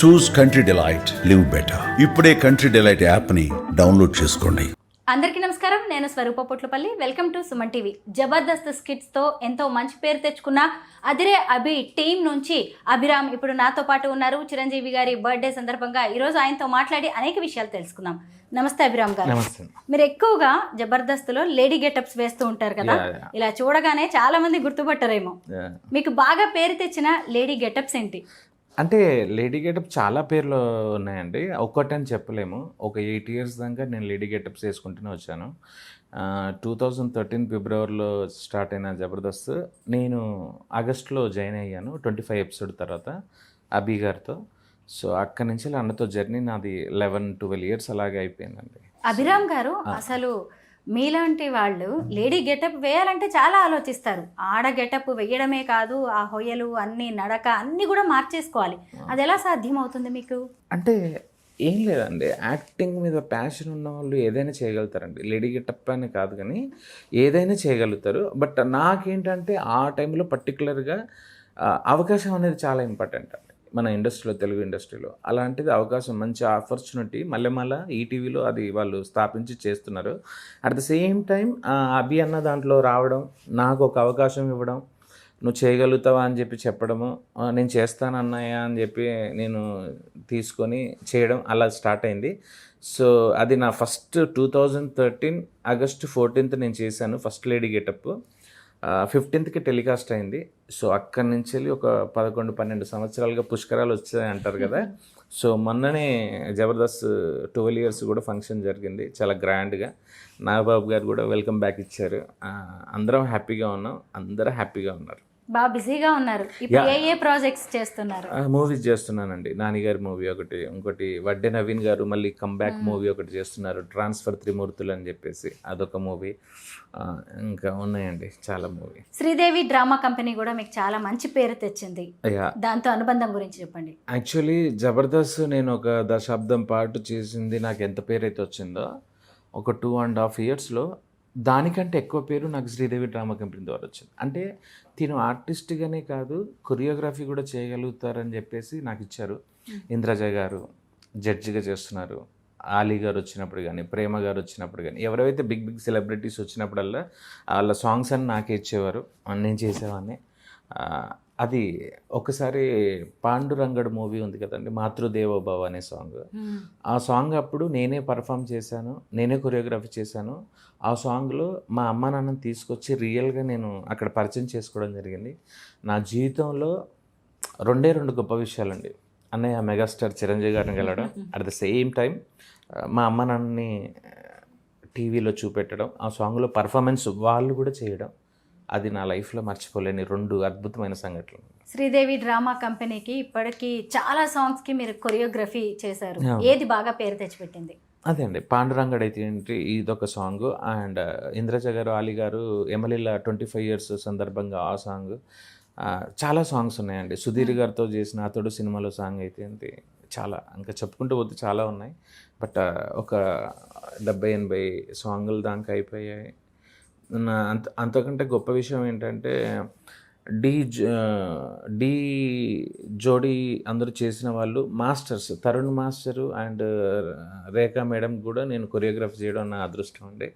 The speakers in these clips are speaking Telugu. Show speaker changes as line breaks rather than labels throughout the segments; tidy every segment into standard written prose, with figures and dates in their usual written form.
చూస్ కంట్రీ డిలైట్, లివ్ బెటర్. ఇప్పుడే కంట్రీ డిలైట్ యాప్ని డౌన్లోడ్ చేసుకోండి.
అందరికీ నమస్కారం. నేను Swaroopa Potlapalli. Welcome to Suman TV. Jabardasth స్కిట్స్తో ఎంతో మంచి పేరు తెచ్చుకున్న అదిరే అభి టీం నుంచి అభిరామ్ ఇప్పుడు నాతో పాటు ఉన్నారు. చిరంజీవి గారి బర్త్డే సందర్భంగా ఈరోజు ఆయనతో మాట్లాడి అనేక విషయాలు తెలుసుకుందాం. నమస్తే అభిరామ్ గారు. మీరు ఎక్కువగా జబర్దస్త్లో లేడీ గెటప్స్ వేస్తూ ఉంటారు కదా, ఇలా చూడగానే చాలా మంది గుర్తుపట్టారేమో. మీకు బాగా పేరు తెచ్చిన లేడీ గెటప్స్ ఏంటి?
అంటే లేడీ గెటప్ చాలా పేర్లు ఉన్నాయండి, ఒక్కటని చెప్పలేము. ఒక 8 years దాకా నేను లేడీ గెటప్స్ వేసుకుంటూనే వచ్చాను. 2013 ఫిబ్రవరిలో స్టార్ట్ అయిన జబర్దస్త్ నేను ఆగస్టులో జాయిన్ అయ్యాను 25 episode తర్వాత అభి గారితో. సో అక్కడి నుంచి అన్నతో జర్నీ నాది 11-12 years అలాగే అయిపోయిందండి.
అభిరామ్ గారు, అసలు మీలాంటి వాళ్ళు లేడీ గెటప్ వేయాలంటే చాలా ఆలోచిస్తారు. ఆడ గెటప్ వేయడమే కాదు, ఆ హొయలు అన్ని నడక అన్నీ కూడా మార్చేసుకోవాలి. అది ఎలా సాధ్యం అవుతుంది మీకు?
అంటే ఏం లేదండి, యాక్టింగ్ మీద ప్యాషన్ ఉన్న వాళ్ళు ఏదైనా చేయగలుగుతారండి. లేడీ గెటప్ అని కాదు కానీ ఏదైనా చేయగలుగుతారు. బట్ నాకేంటంటే ఆ టైంలో పర్టికులర్గా అవకాశం అనేది చాలా ఇంపార్టెంట్ అండి మన ఇండస్ట్రీలో, తెలుగు ఇండస్ట్రీలో. అలాంటిది అవకాశం, మంచి ఆపర్చునిటీ మళ్ళీ ఈటీవీలో అది వాళ్ళు స్థాపించి చేస్తున్నారు. అట్ ద సేమ్ టైం అభి అన్న దాంట్లో రావడం, నాకు ఒక అవకాశం ఇవ్వడం, నువ్వు చేయగలుగుతావా అని చెప్పి చెప్పడము, నేను చేస్తాను అన్నయ్య అని చెప్పి నేను తీసుకొని చేయడం అలా స్టార్ట్ అయింది. సో అది నా ఫస్ట్ 2013 August 14th నేను చేశాను first lady getup. 15th telecast అయింది. సో అక్కడి నుంచి వెళ్ళి ఒక 11-12 సంవత్సరాలుగా పుష్కరాలు వచ్చాయి అంటారు కదా. సో మొన్ననే జబర్దస్త్ 12 years కూడా ఫంక్షన్ జరిగింది చాలా గ్రాండ్గా. నాగబాబు గారు కూడా వెల్కమ్ బ్యాక్ ఇచ్చారు. అందరం హ్యాపీగా ఉన్నాం, అందరూ హ్యాపీగా ఉన్నారు.
బాగా బిజీగా ఉన్నారు. ఇప్పుడు ఏ ప్రాజెక్ట్స్ చేస్తున్నారు?
మూవీస్ చేస్తున్నానండి. నానిగారి మూవీ ఒకటి, ఇంకోటి వడ్డే నవీన్ గారు మళ్ళీ కంబ్యాక్ మూవీ ఒకటి చేస్తున్నారు, ట్రాన్స్ఫర్ త్రిమూర్తులు అని చెప్పేసి, అదొక మూవీ. ఇంకా ఉన్నాయండి చాలా మూవీ.
శ్రీదేవి డ్రామా కంపెనీ కూడా మీకు చాలా మంచి పేరు తెచ్చింది, దాంతో అనుబంధం గురించి చెప్పండి.
యాక్చువల్లీ జబర్దస్త్ నేను ఒక దశాబ్దం పాటు చేసింది, నాకు ఎంత పేరు అయితే వచ్చిందో ఒక 2.5 yearsలో దానికంటే ఎక్కువ పేరు నాకు శ్రీదేవి డ్రామా కంపెనీ ద్వారా వచ్చింది. అంటే తిను ఆర్టిస్ట్గానే కాదు, కొరియోగ్రఫీ కూడా చేయగలుగుతారని చెప్పేసి నాకు ఇచ్చారు. ఇంద్రజ గారు జడ్జిగా చేస్తున్నారు, ఆలీ గారు వచ్చినప్పుడు కానీ, ప్రేమ గారు వచ్చినప్పుడు కానీ, ఎవరైతే బిగ్ సెలబ్రిటీస్ వచ్చినప్పుడల్లా వాళ్ళ సాంగ్స్ అని నాకే ఇచ్చేవారు, నేను చేసేవాడిని. అది ఒకసారి పాండురంగడు మూవీ ఉంది కదండి, మాతృదేవోభవ అనే సాంగ్. ఆ సాంగ్ అప్పుడు నేనే పర్ఫామ్ చేశాను, నేనే కొరియోగ్రఫీ చేశాను. ఆ సాంగ్లో మా అమ్మ నాన్నని తీసుకొచ్చి రియల్గా నేను అక్కడ పరిచయం చేసుకోవడం జరిగింది. నా జీవితంలో 2 గొప్ప విషయాలండి. అన్నయ్య మెగాస్టార్ చిరంజీవి గారిని కలవడం, అట్ ద సేమ్ టైం మా అమ్మ నాన్నని టీవీలో చూపెట్టడం, ఆ సాంగ్లో పర్ఫార్మెన్స్ వాళ్ళు కూడా చేయడం, అది నా లైఫ్లో మర్చిపోలేని 2 అద్భుతమైన సంఘటనలు.
శ్రీదేవి డ్రామా కంపెనీకి ఇప్పటికీ చాలా సాంగ్స్కి మీరు కొరియోగ్రఫీ చేశారు. ఏది బాగా పేరు తెచ్చిపెట్టింది?
అదే అండి, పాండురంగడ్ అయితే ఏంటి, ఇదొక సాంగ్. అండ్ ఇంద్రజ గారు, ఆలీ గారు ఎమ్మెల్యేల 25 years సందర్భంగా ఆ సాంగ్. చాలా సాంగ్స్ ఉన్నాయండి. సుధీర్ గారితో చేసిన అతడు సినిమాలో సాంగ్ అయితే ఏంటి, చాలా ఇంకా చెప్పుకుంటూ పోతే చాలా ఉన్నాయి. బట్ ఒక 70-80 సాంగులు దాకా అయిపోయాయి. అంతకంటే గొప్ప విషయం ఏంటంటే డీ జోడీ అందరూ చేసిన వాళ్ళు masters, Tarun master and Rekha madam కూడా నేను కొరియోగ్రఫీ చేయడం నా అదృష్టం అండి.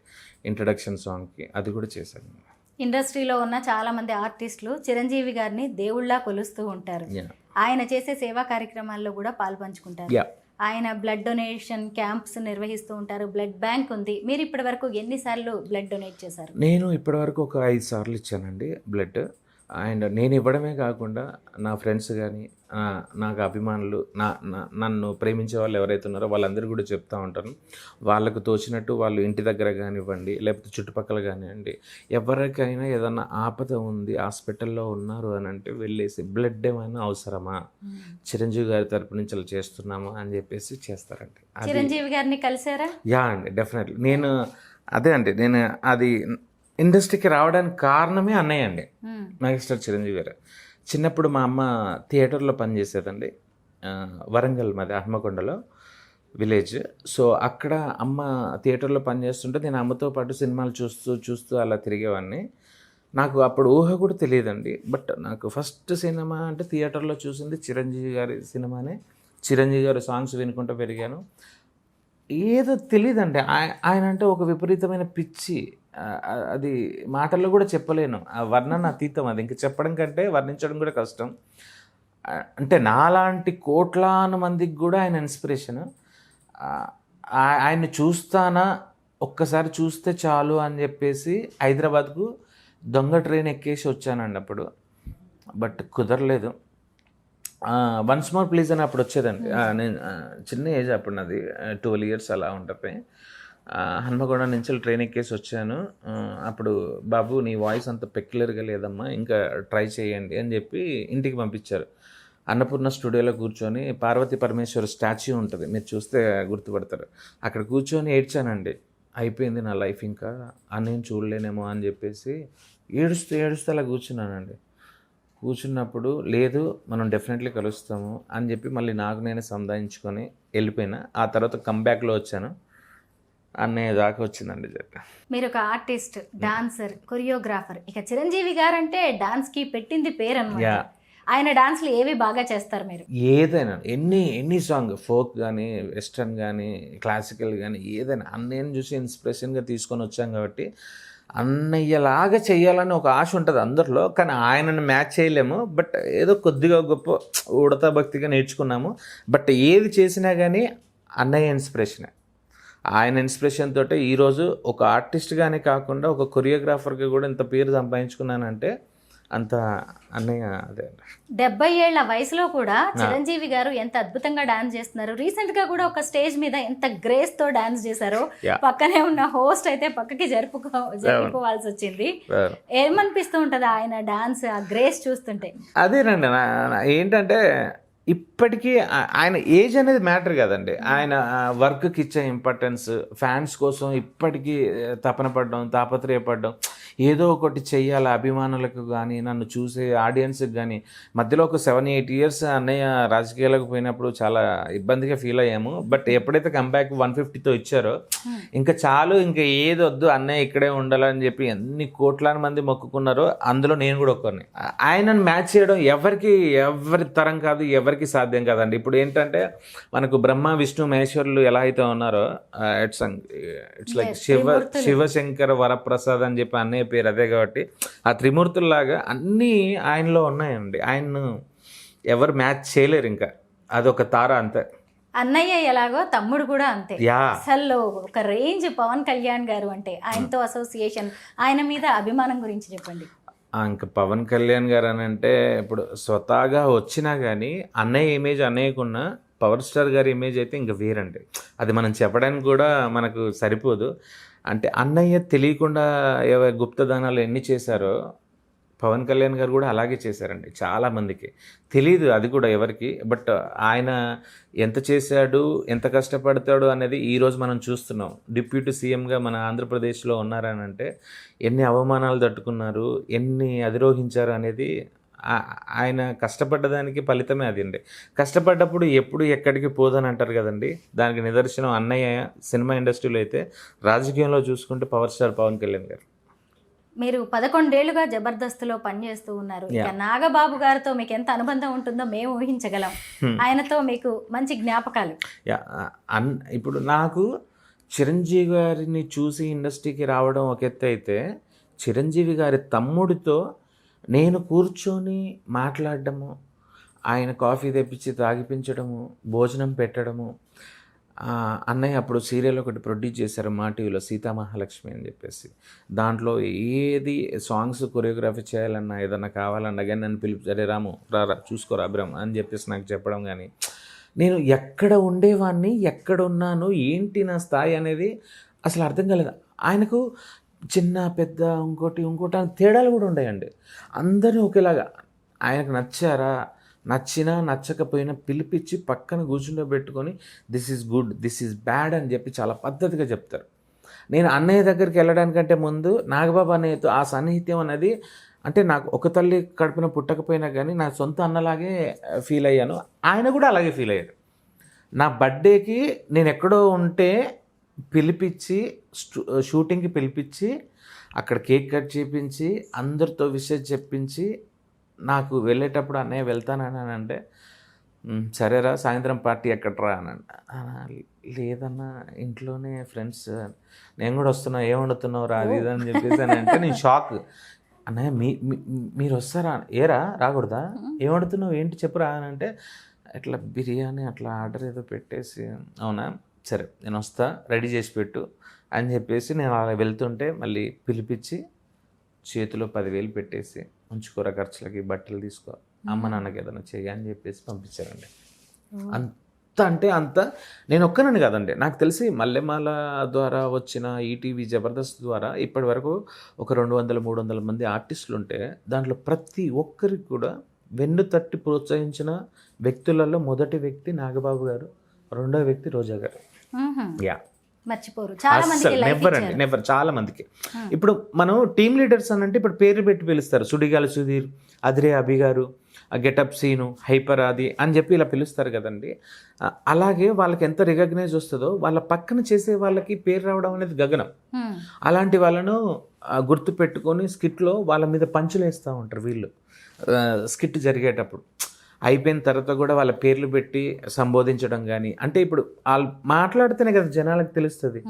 ఇంట్రడక్షన్ సాంగ్కి అది కూడా చేశాను.
ఇండస్ట్రీలో ఉన్న చాలామంది ఆర్టిస్టులు చిరంజీవి గారిని దేవుళ్ళా కొలుస్తూ ఉంటారు. ఆయన చేసే సేవా కార్యక్రమాల్లో కూడా పాల్పంచుకుంటారు. ఆయన బ్లడ్ డొనేషన్ క్యాంప్స్ నిర్వహిస్తూ ఉంటారు, బ్లడ్ బ్యాంక్ ఉంది. మీరు ఇప్పటివరకు ఎన్నిసార్లు బ్లడ్ డొనేట్ చేశారు?
నేను ఇప్పటివరకు ఒక 5 సార్లు ఇచ్చానండి బ్లడ్. అండ్ నేను ఇవ్వడమే కాకుండా నా ఫ్రెండ్స్ కానీ, నాకు అభిమానులు, నన్ను ప్రేమించే వాళ్ళు ఎవరైతే ఉన్నారో వాళ్ళందరూ కూడా చెప్తూ ఉంటాను. వాళ్ళకు తోచినట్టు వాళ్ళు ఇంటి దగ్గర కానివ్వండి, లేకపోతే చుట్టుపక్కల కానివ్వండి, ఎవరికైనా ఏదన్నా ఆపద ఉంది, హాస్పిటల్లో ఉన్నారు అని అంటే వెళ్ళేసి బ్లడ్ ఏమైనా అవసరమా, చిరంజీవి గారి తరపు నుంచి అలా చేస్తున్నామా అని చెప్పేసి చేస్తారండి.
చిరంజీవి గారిని కలిసారా?
యా అండి, డెఫినెట్లీ. నేను అది ఇండస్ట్రీకి రావడానికి కారణమే అన్నయ్య అండి, మెగాస్టార్ చిరంజీవి గారు. చిన్నప్పుడు మా అమ్మ థియేటర్లో పనిచేసేదండి, వరంగల్ మాది హన్మకొండలో విలేజ్. సో అక్కడ అమ్మ థియేటర్లో పనిచేస్తుంటే నేను అమ్మతో పాటు సినిమాలు చూస్తూ అలా తిరిగేవాడిని. నాకు అప్పుడు ఊహ కూడా తెలియదండి. బట్ నాకు ఫస్ట్ సినిమా అంటే థియేటర్లో చూసింది చిరంజీవి గారి సినిమానే చిరంజీవి గారి సాంగ్స్ వినుకుంటూ పెరిగాను. ఏదో తెలియదండి, ఆయన అంటే ఒక విపరీతమైన పిచ్చి. అది మాటల్లో కూడా చెప్పలేను, ఆ వర్ణన అతీతం. అది ఇంక చెప్పడం కంటే వర్ణించడం కూడా కష్టం. అంటే నాలాంటి కోట్లాను మందికి కూడా ఆయన ఇన్స్పిరేషన్. ఆయన్ని చూస్తానా, ఒక్కసారి చూస్తే చాలు అని చెప్పేసి హైదరాబాద్కు దొంగ ట్రైన్ ఎక్కేసి వచ్చానండి అప్పుడు. బట్ కుదరలేదు. వన్స్ మోర్ ప్లీజ్ అని అప్పుడు వచ్చేదండి. నేను చిన్న ఏజ్ అప్పుడు, నాది 12 years అలా ఉంటుంది. హన్మకొండ నుంచి ట్రైన్ ఎక్కేసి వచ్చాను. అప్పుడు బాబు నీ వాయిస్ అంత పెక్యులర్గా లేదమ్మా, ఇంకా ట్రై చేయండి అని చెప్పి ఇంటికి పంపించారు. అన్నపూర్ణ స్టూడియోలో కూర్చొని పార్వతీ పరమేశ్వర్ స్టాచ్యూ ఉంటుంది, మీరు చూస్తే గుర్తుపడతారు. అక్కడ కూర్చొని ఏడ్చానండి. అయిపోయింది నా లైఫ్, ఇంకా నేను చూడలేనేమో అని చెప్పేసి ఏడుస్తూ అలా కూర్చున్నానండి. కూర్చున్నప్పుడు లేదు మనం డెఫినెట్లీ కలుస్తాము అని చెప్పి మళ్ళీ నాకు నేనే సంధానించుకొని వెళ్ళిపోయినా. ఆ తర్వాత కంబ్యాక్లో వచ్చాను. అన్నయ్య దాకా వచ్చిందండి చెప్పి.
మీరు ఒక ఆర్టిస్ట్, డాన్సర్, కొరియోగ్రాఫర్. ఇక చిరంజీవి గారంటే డాన్స్కి పెట్టింది పేరు అన్నమాట. ఆయన డాన్స్లు ఏవి బాగా చేస్తారు మీరు?
ఏదైనా ఎన్ని సాంగ్, ఫోక్ కానీ, వెస్టర్న్ కానీ, క్లాసికల్ కానీ, ఏదైనా అన్నయ్యని చూసి ఇన్స్పిరేషన్గా తీసుకొని వచ్చాం కాబట్టి అన్నయ్యలాగా చేయాలని ఒక ఆశ ఉంటుంది అందరిలో. కానీ ఆయనను మ్యాచ్ చేయలేము. బట్ ఏదో కొద్దిగా గొప్ప ఉడతా భక్తిగా నేర్చుకున్నాము. బట్ ఏది చేసినా కానీ అన్నయ్య ఇన్స్పిరేషనే. ఆయన ఇన్స్పిరేషన్ తోటే ఈరోజు ఒక ఆర్టిస్ట్గానే కాకుండా ఒక కొరియోగ్రాఫర్గా కూడా ఇంత పేరు సంపాదించుకున్నానంటే అంత అన్నయ్య అదే.
70 ఏళ్ల వయసులో కూడా చిరంజీవి గారు ఎంత అద్భుతంగా డాన్స్ చేస్తున్నారు. రీసెంట్ గా కూడా ఒక స్టేజ్ మీద ఎంత గ్రేస్ తో డాన్స్ చేశారో, పక్కనే ఉన్న హోస్ట్ అయితే పక్కకి జరుపుకోవాల్సి వచ్చింది. ఏమనిపిస్తూ ఉంటది ఆయన డాన్స్, ఆ గ్రేస్ చూస్తుంటే?
అదేనండి, ఏంటంటే ఇప్పటికీ ఆయన ఏజ్ అనేది మ్యాటర్ కదండి. ఆయన వర్క్కి ఇచ్చే ఇంపార్టెన్స్, ఫ్యాన్స్ కోసం ఇప్పటికీ తపన పడడం, తాపత్రయపడడం, ఏదో ఒకటి చెయ్యాలి అభిమానులకు కానీ, నన్ను చూసే ఆడియన్స్కి కానీ. మధ్యలో ఒక 7-8 years అన్నయ్య రాజకీయాలకు పోయినప్పుడు చాలా ఇబ్బందిగా ఫీల్ అయ్యాము. బట్ ఎప్పుడైతే కంబ్యాక్ 150తో ఇచ్చారో ఇంకా చాలు, ఇంకా ఏది వద్దు, అన్నయ్య ఇక్కడే ఉండాలని చెప్పి ఎన్ని కోట్లాది మంది మొక్కుకున్నారో అందులో నేను కూడా ఒకరిని. ఆయనను మ్యాచ్ చేయడం ఎవరి తరం కాదు, ఎవరికి సాధ్యం కాదండి. ఇప్పుడు ఏంటంటే మనకు బ్రహ్మ విష్ణు మహేశ్వరులు ఎలా అయితే ఉన్నారో, ఇట్స్ లైక్ శివశంకర వరప్రసాద్ అని చెప్పి అన్నయ్య పేరు అదే. కాబట్టి ఆ త్రిమూర్తుల్లాగా అన్నీ ఆయనలో ఉన్నాయండి. ఆయన్ను ఎవరు మ్యాచ్ చేయలేరు. ఇంకా అదొక తార అంతే.
అన్నయ్య ఎలాగో తమ్ముడు కూడా అంతే. అసలు ఒక రేంజ్ పవన్ కళ్యాణ్ గారు అంటే, ఆయనతో అసోసియేషన్, ఆయన మీద అభిమానం గురించి చెప్పండి.
ఇంకా పవన్ కళ్యాణ్ గారు అని అంటే ఇప్పుడు స్వతహాగా వచ్చినా కానీ అన్నయ్య ఇమేజ్ అన్నయ్యకున్న, పవర్ స్టార్ గారి ఇమేజ్ అయితే ఇంకా వేరండి. అది మనం చెప్పడానికి కూడా మనకు సరిపోదు. అంటే అన్నయ్య తెలియకుండా గుప్తదానాలు ఎన్ని చేశారో పవన్ కళ్యాణ్ గారు కూడా అలాగే చేశారండి. చాలామందికి తెలియదు అది కూడా ఎవరికి. బట్ ఆయన ఎంత చేశాడు, ఎంత కష్టపడతాడు అనేది ఈరోజు మనం చూస్తున్నాం. డిప్యూటీ సీఎంగా మన ఆంధ్రప్రదేశ్లో ఉన్నారని అంటే ఎన్ని అవమానాలు తట్టుకున్నారు, ఎన్ని అధిరోహించారు అనేది ఆయన కష్టపడ్డదానికి ఫలితమే అది అండి. కష్టపడ్డప్పుడు ఎప్పుడు ఎక్కడికి పోదని అంటారు కదండి, దానికి నిదర్శనం అన్నయ్య. సినిమా ఇండస్ట్రీలో అయితే, రాజకీయంలో చూసుకుంటే పవర్ స్టార్ పవన్ కళ్యాణ్ గారు.
మీరు 11 ఏళ్లుగా జబర్దస్త్లో పనిచేస్తూ ఉన్నారు. ఇక నాగబాబు గారితో మీకు ఎంత అనుబంధం ఉంటుందో మేము ఊహించగలం. ఆయనతో మీకు మంచి జ్ఞాపకాలు?
ఇప్పుడు నాకు చిరంజీవి గారిని చూసి ఇండస్ట్రీకి రావడం ఒక ఎత్తు అయితే, చిరంజీవి గారి తమ్ముడితో నేను కూర్చొని మాట్లాడడము, ఆయన కాఫీ తెప్పించి తాగిపించడము, భోజనం పెట్టడము. అన్నయ్య అప్పుడు సీరియల్ ఒకటి ప్రొడ్యూస్ చేశారు మా టీవీలో, సీతామహాలక్ష్మి అని చెప్పేసి. దాంట్లో ఏది సాంగ్స్ కొరియోగ్రఫీ చేయాలన్నా, ఏదన్నా కావాలన్నా కానీ నన్ను పిలిచారే, రాము రారా చూసుకోరా అభిరామ్ అని చెప్పేసి నాకు చెప్పడం. కానీ నేను ఎక్కడ ఉండేవాడిని, ఎక్కడ ఉన్నాను, ఏంటి నా స్థాయి అనేది అసలు అర్థం కాలేదు. ఆయనకు చిన్న పెద్ద ఇంకోటి తేడాలు కూడా ఉన్నాయండి. అందరూ ఒకేలాగా ఆయనకు నచ్చినా నచ్చకపోయినా పిలిపించి పక్కన కూర్చుండబెట్టుకొని this is good, this is bad అని చెప్పి చాలా పద్ధతిగా చెప్తారు. నేను అన్నయ్య దగ్గరికి వెళ్ళడానికంటే ముందు నాగబాబు అన్నయ్యతో ఆ సన్నిహిత్యం అనేది, అంటే నాకు ఒక తల్లి కడుపున పుట్టకపోయినా కానీ నా సొంత అన్నలాగే ఫీల్ అయ్యాను. ఆయన కూడా అలాగే ఫీల్ అయ్యారు. నా బర్త్డేకి నేను ఎక్కడో ఉంటే పిలిపించి, షూటింగ్కి పిలిపించి, అక్కడ కేక్ కట్ చేయించి, అందరితో విషయం చెప్పించి, నాకు వెళ్ళేటప్పుడు అన్నయ్య వెళ్తానని అంటే సరేరా సాయంత్రం పార్టీ ఎక్కడరా అని లేదన్నా ఇంట్లోనే ఫ్రెండ్స్, నేను కూడా వస్తున్నా, ఏం వండుతున్నావు రా అది ఇది అని చెప్పేసి అని అంటే నేను షాక్. అన్నయ్య మీరు వస్తారా? ఏరా రాకూడదా? ఏం వండుతున్నావు ఏంటి చెప్పురా అని అంటే ఇట్లా బిర్యానీ అట్లా ఆర్డర్ ఏదో పెట్టేసి, అవునా సరే నేను వస్తా రెడీ చేసి పెట్టు అని చెప్పేసి నేను అలా వెళ్తుంటే మళ్ళీ పిలిపించి చేతిలో 10,000 పెట్టేసి ఉంచుకోరా ఖర్చులకి, బట్టలు తీసుకో, అమ్మ నాన్నకి ఏదైనా చెయ్యి అని చెప్పేసి పంపించారండి. అంత అంటే అంత నేను ఒక్కనని కాదండి, నాకు తెలిసి మల్లెమాల ద్వారా వచ్చిన ఈటీవీ జబర్దస్త్ ద్వారా ఇప్పటి వరకు ఒక 200-300 మంది ఆర్టిస్టులు ఉంటే దాంట్లో ప్రతి ఒక్కరికి కూడా వెన్ను తట్టి ప్రోత్సహించిన వ్యక్తులలో మొదటి వ్యక్తి నాగబాబు గారు, రెండో వ్యక్తి రోజా గారు. యా
మర్చిపోరు చాలా మందికి
నెవర్ చాలా మందికి. ఇప్పుడు మనం టీమ్ లీడర్స్ అని అంటే ఇప్పుడు పేరు పెట్టి పిలుస్తారు, సుడిగాలి సుధీర్, అదిరే అభి గారు, గెటప్ సీను, హైపర్ ఆది అని చెప్పి ఇలా పిలుస్తారు కదండి. అలాగే వాళ్ళకి ఎంత రికగ్నైజ్ వస్తుందో వాళ్ళ పక్కన చేసే వాళ్ళకి పేరు రావడం అనేది గగనం. అలాంటి వాళ్ళను గుర్తు పెట్టుకొని స్కిట్లో వాళ్ళ మీద పంచులు వేస్తూ ఉంటారు వీళ్ళు. స్కిట్ జరిగేటప్పుడు అయిపోయిన తర్వాత కూడా వాళ్ళ పేర్లు పెట్టి సంబోధించడం కానీ, అంటే ఇప్పుడు వాళ్ళు మాట్లాడితేనే కదా జనాలకు తెలుస్తుంది,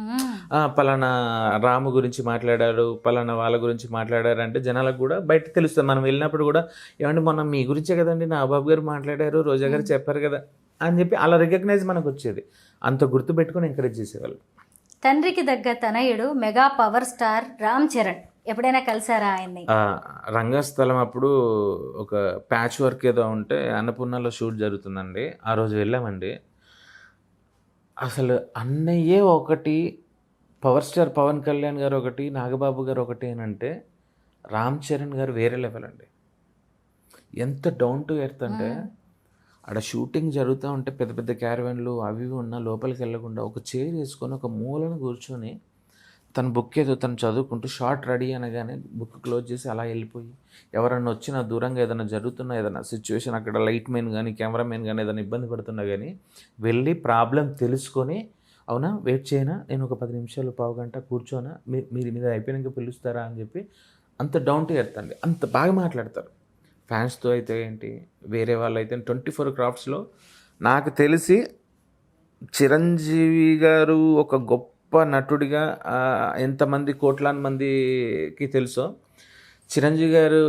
పలానా రాము గురించి మాట్లాడారు, పలానా వాళ్ళ గురించి మాట్లాడారు అంటే జనాలకు కూడా బయట తెలుస్తుంది. మనం వెళ్ళినప్పుడు కూడా ఏమంటే మొన్న మీ గురించే కదండి నాగబాబు గారు మాట్లాడారు, రోజా గారు చెప్పారు కదా అని చెప్పి అలా రికగ్నైజ్ మనకు వచ్చేది. అంత గుర్తు పెట్టుకొని ఎంకరేజ్ చేసేవాళ్ళు.
తండ్రికి దగ్గర తనయుడు mega power star Ram Charan, ఎప్పుడైనా కలిసారా ఆయన్ని?
రంగస్థలం అప్పుడు ఒక ప్యాచ్ వర్క్ ఏదో ఉంటే అన్నపూర్ణలో షూట్ జరుగుతుందండి, ఆ రోజు వెళ్ళామండి. అసలు అన్నయ్యే ఒకటి, పవర్ స్టార్ పవన్ కళ్యాణ్ గారు ఒకటి, నాగబాబు గారు ఒకటి అని అంటే రామ్ చరణ్ గారు వేరే లెవెల్ అండి. ఎంత డౌన్ టు ఎర్త్ అంటే ఆడ షూటింగ్ జరుగుతూ ఉంటే పెద్ద పెద్ద క్యారవెన్లు అవి ఉన్న లోపలికి వెళ్ళకుండా ఒక చైర్ వేసుకొని ఒక మూలను కూర్చొని తన బుక్ ఏదో తను చదువుకుంటూ షార్ట్ రెడీ అనగానే బుక్ క్లోజ్ చేసి అలా వెళ్ళిపోయి, ఎవరన్నా వచ్చినా దూరంగా ఏదైనా జరుగుతున్నా ఏదైనా సిచ్యువేషన్ అక్కడ లైట్ మెన్ కానీ కెమెరామెన్ కానీ ఏదైనా ఇబ్బంది పడుతున్నా కానీ వెళ్ళి ప్రాబ్లం తెలుసుకొని, అవునా వెయిట్ చేయనా, నేను ఒక 10 నిమిషాలు పావుగంట కూర్చోనా, మీరు మీద అయిపోయినాక పిలుస్తారా అని చెప్పి అంత డౌన్ టు ఎర్త్ అండి. అంత బాగా మాట్లాడతారు. ఫ్యాన్స్తో అయితే ఏంటి, వేరే వాళ్ళు అయితే 24 క్రాఫ్ట్స్లో నాకు తెలిసి చిరంజీవి గారు ఒక గొప్ప నటుడిగా ఎంతమంది కోట్లాది మందికి తెలుసో, చిరంజీవి గారు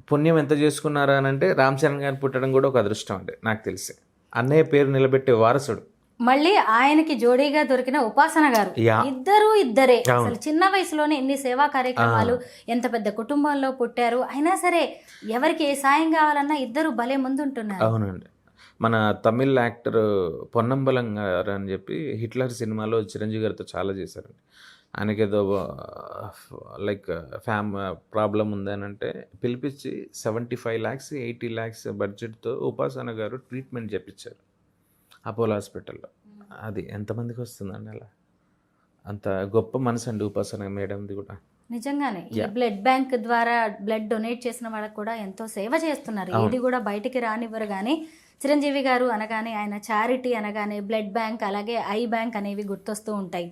పుణ్యం ఎంత చేసుకున్నారా అని అంటే రామ్ చరణ్ గారు పుట్టడం కూడా ఒక అదృష్టం అండి నాకు తెలిసి. అన్నయ్య పేరు నిలబెట్టే వారసుడు.
మళ్ళీ ఆయనకి జోడీగా దొరికిన ఉపాసన గారు, ఇద్దరే అసలు చిన్న వయసులోనే ఎన్ని సేవా కార్యక్రమాలు, ఎంత పెద్ద కుటుంబంలో పుట్టారు, అయినా సరే ఎవరికి ఏ సాయం కావాలన్నా ఇద్దరు భలే ముందుంటున్నారు.
అవునండి. మన తమిళ్ యాక్టర్ పొన్నంబలం గారు అని చెప్పి హిట్లర్ సినిమాలో చిరంజీవి గారితో చాలా చేశారండి. ఆయనకి ఏదో లైక్ ప్రాబ్లం ఉందని అంటే పిలిపించి 75 lakhs 80 lakhs బడ్జెట్తో ఉపాసన గారు ట్రీట్మెంట్ చేయించారు అపోలో హాస్పిటల్లో. అది ఎంతమందికి వస్తుందండి అలా? అంత గొప్ప మనసు అండి ఉపాసన మేడంది కూడా.
నిజంగానే ఈ బ్లడ్ బ్యాంక్ ద్వారా బ్లడ్ డొనేట్ చేసిన వాళ్ళకి కూడా ఎంతో సేవ చేస్తున్నారు. ఇది కూడా బయటికి రానివ్వరు. కానీ చిరంజీవి గారు అనగానే, ఆయన చారిటీ అనగానే బ్లడ్ బ్యాంక్ అలాగే ఐ బ్యాంక్ అనేవి గుర్తొస్తూ ఉంటాయి.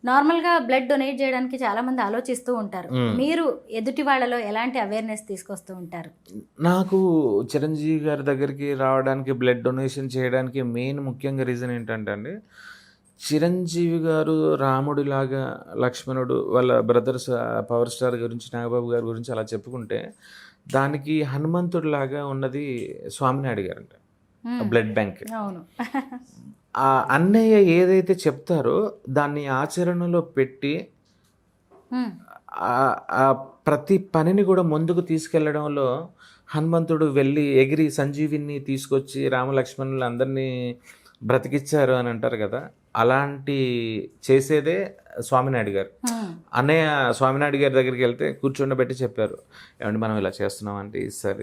నార్మల్గా బ్లడ్ డొనేట్ చేయడానికి చాలా మంది ఆలోచిస్తూ ఉంటారు. మీరు ఎదుటి వాళ్ళలో ఎలాంటి అవేర్నెస్ తీసుకొస్తూ ఉంటారు?
నాకు చిరంజీవి గారి దగ్గరికి రావడానికి, బ్లడ్ డొనేషన్ చేయడానికి మెయిన్ ముఖ్యంగా రీజన్ ఏంటంటే అండి, చిరంజీవి గారు రాముడిలాగా, లక్ష్మణుడు వాళ్ళ బ్రదర్స్ పవర్ స్టార్ గురించి, నాగబాబు గారి గురించి అలా చెప్పుకుంటే దానికి హనుమంతుడిలాగా ఉన్నది స్వామినాయుడు గారు అంట బ్లడ్ బ్యాంక్. ఆ అన్నయ్య ఏదైతే చెప్తారో దాన్ని ఆచరణలో పెట్టి ప్రతి పనిని కూడా ముందుకు తీసుకెళ్లడంలో హనుమంతుడు వెళ్ళి ఎగిరి సంజీవిని తీసుకొచ్చి రామలక్ష్మణులు అందరినీ బ్రతికిచ్చారు అని అంటారు కదా, అలాంటి చేసేదే స్వామినాయుడు గారు. అన్నయ్య స్వామినాయుడు గారి దగ్గరికి వెళ్తే కూర్చుండబెట్టి చెప్పారు, ఏమంటే మనం ఇలా చేస్తున్నాం అంటే ఇస్తారు.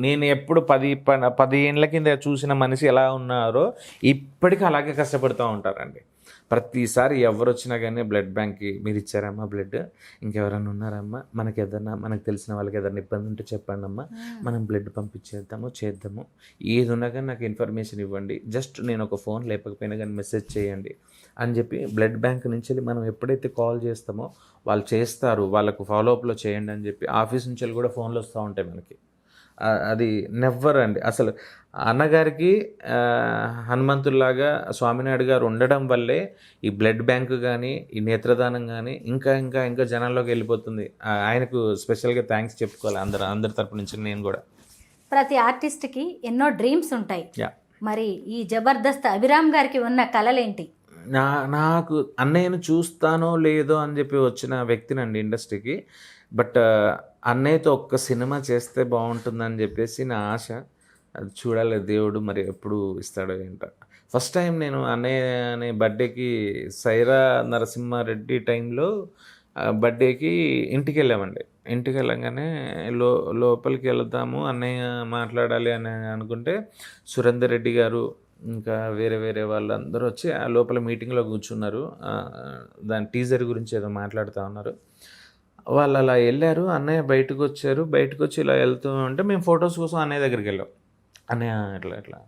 నేను ఎప్పుడు 10 ఏళ్ళ కింద చూసిన మనిషి ఎలా ఉన్నారో ఇప్పటికీ అలాగే కష్టపడుతూ ఉంటారండి. ప్రతిసారి ఎవరు వచ్చినా కానీ బ్లడ్ బ్యాంక్కి మీరు ఇచ్చారమ్మా బ్లడ్, ఇంకెవరైనా ఉన్నారమ్మా, మనకు తెలిసిన వాళ్ళకి ఏదైనా ఇబ్బంది ఉంటే చెప్పండి అమ్మా, మనం బ్లడ్ చేద్దాము, ఏది ఉన్నా కానీ నాకు ఇన్ఫర్మేషన్ ఇవ్వండి, జస్ట్ నేను ఒక ఫోన్ లేకపోయినా కానీ మెసేజ్ చేయండి అని చెప్పి బ్లడ్ బ్యాంక్ నుంచి మనం ఎప్పుడైతే కాల్ చేస్తామో వాళ్ళు చేస్తారు, వాళ్ళకు ఫాలోఅప్లో చేయండి అని చెప్పి ఆఫీస్ నుంచి కూడా ఫోన్లు వస్తూ ఉంటాయి మనకి. అది నెవ్వర్ అండి అసలు. అన్నగారికి హనుమంతుల్లాగా స్వామినాయుడు గారు ఉండడం వల్లే ఈ బ్లడ్ బ్యాంకు కానీ ఈ నేత్రదానం కానీ ఇంకా ఇంకా ఇంకా జనాల్లోకి వెళ్ళిపోతుంది. ఆయనకు స్పెషల్గా థ్యాంక్స్ చెప్పుకోవాలి అందరి తరపు నుంచి నేను కూడా.
ప్రతి ఆర్టిస్ట్కి ఎన్నో డ్రీమ్స్ ఉంటాయి.
యా,
మరి ఈ జబర్దస్త్ అభిరామ్ గారికి ఉన్న కళలేంటి?
నాకు అన్నయ్యను చూస్తానో లేదో అని చెప్పి వచ్చిన వ్యక్తినండి ఇండస్ట్రీకి. బట్ అన్నయ్యతో ఒక్క సినిమా చేస్తే బాగుంటుందని చెప్పేసి నా ఆశ. అది చూడాలి దేవుడు మరి ఎప్పుడు ఇస్తాడో ఏంటో. ఫస్ట్ టైం నేను అన్నయ్య అనే బర్త్డేకి సైరా నరసింహారెడ్డి టైంలో బర్త్డేకి ఇంటికి వెళ్ళామండి. ఇంటికి వెళ్ళగానే లోపలికి వెళ్తాము అన్నయ్య మాట్లాడాలి అని అనుకుంటే సురేందర్ రెడ్డి గారు ఇంకా వేరే వేరే వాళ్ళందరూ వచ్చి ఆ లోపల మీటింగ్లో కూర్చున్నారు. దాని టీజర్ గురించి ఏదో మాట్లాడుతూ ఉన్నారు. వాళ్ళు అలా వెళ్ళారు, అన్నయ్య బయటకు వచ్చారు. బయటకు వచ్చి ఇలా వెళ్తూ ఉంటే మేము ఫొటోస్ కోసం అన్నయ్య దగ్గరికి వెళ్ళాం. అన్నయ్య ఇట్లా ఇట్లా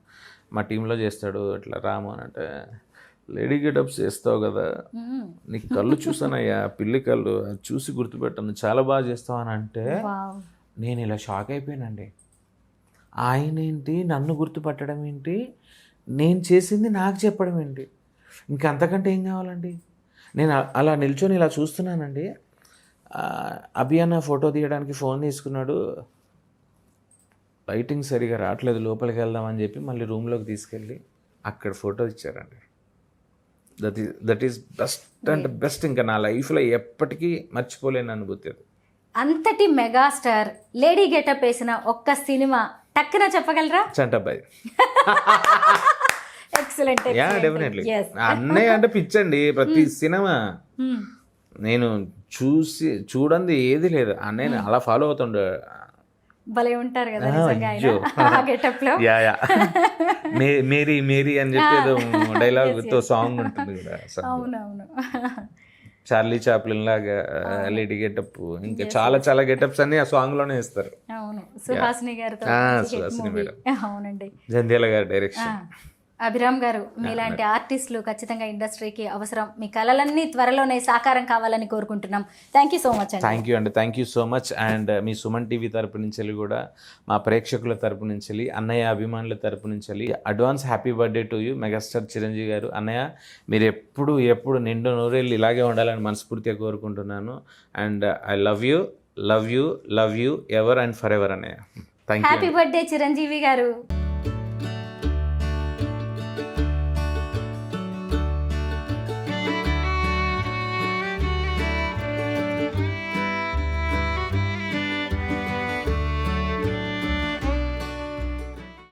మా టీంలో చేస్తాడు ఇట్లా రాము అని అంటే, లేడీ గెటప్స్ చేస్తావు కదా, నీ కళ్ళు చూసానయ్యా పిల్లి కళ్ళు, అది చూసి గుర్తుపెట్టాను, చాలా బాగా చేస్తావు అని అంటే నేను ఇలా షాక్ అయిపోయానండి. ఆయన ఏంటి నన్ను గుర్తుపట్టడం ఏంటి, నేను చేసింది నాకు చెప్పడం ఏంటి, ఇంకా అంతకంటే ఏం కావాలండి. నేను అలా నిల్చొని ఇలా చూస్తున్నానండి. అభియాన ఫోటో తీయడానికి ఫోన్ తీసుకున్నాడు, లైటింగ్ సరిగా రావట్లేదు లోపలికి వెళ్దామని చెప్పి మళ్ళీ రూమ్లోకి తీసుకెళ్ళి అక్కడ ఫోటో ఇచ్చారండి. That is best and best. ఇంకా నా లైఫ్లో ఎప్పటికీ మర్చిపోలేని అనుభూతి అది.
అంతటి మెగాస్టార్ లేడీ గెటప్ వేసిన ఒక్క సినిమా టక్కున చెప్పగలరా?
చంటబ్బాయి.
ఎక్సలెంట్.
Yeah, definitely. అన్నయ్య అంటే పిచ్చండి. ప్రతి సినిమా నేను చూడండి ఏది లేదు. అన్నయ్య అలా ఫాలో అవుతుండే.
భలే ఉంటారు కదా నిజంగా ఆయన గెటప్ లో.
యా యా, మేరీ మేరీ అని చెప్పి ఏదో డైలాగ్ తో సాంగ్ ఉంటుంది కదా.
అవునవును.
చార్లీ చాప్లిన్ లాగా లేడీ గెటప్, ఇంకా చాలా చాలా గెటప్స్ అన్ని ఆ సాంగ్ లోనే ఇస్తారు.
అవును, సుహాసిని గారితో.
సుహాసిని మేడం.
అవునండి,
జంధ్యాల గారి డైరెక్షన్.
అభిరామ్ గారు, మీలాంటి ఆర్టిస్టులు ఖచ్చితంగా ఇండస్ట్రీకి అవసరం. మీ కళలన్నీ త్వరలోనే సాకారం కావాలని కోరుకుంటున్నాం. థ్యాంక్ యూ సో మచ్ అండి.
థ్యాంక్ యూ అండి, thank you so much. And me Suman TV తరపు నుంచి కూడా, మా ప్రేక్షకుల తరపు నుంచి, అన్నయ్య అభిమానుల తరపు నుంచి advance happy birthday to you megastar Chiranjeevi గారు. అన్నయ్య మీరు ఎప్పుడు నిండు నూరేళ్ళు ఇలాగే ఉండాలని మనస్ఫూర్తిగా కోరుకుంటున్నాను. And I love you love you love you ever and for ever అన్నయ్య. Thank you.
Happy birthday Chiranjeevi గారు.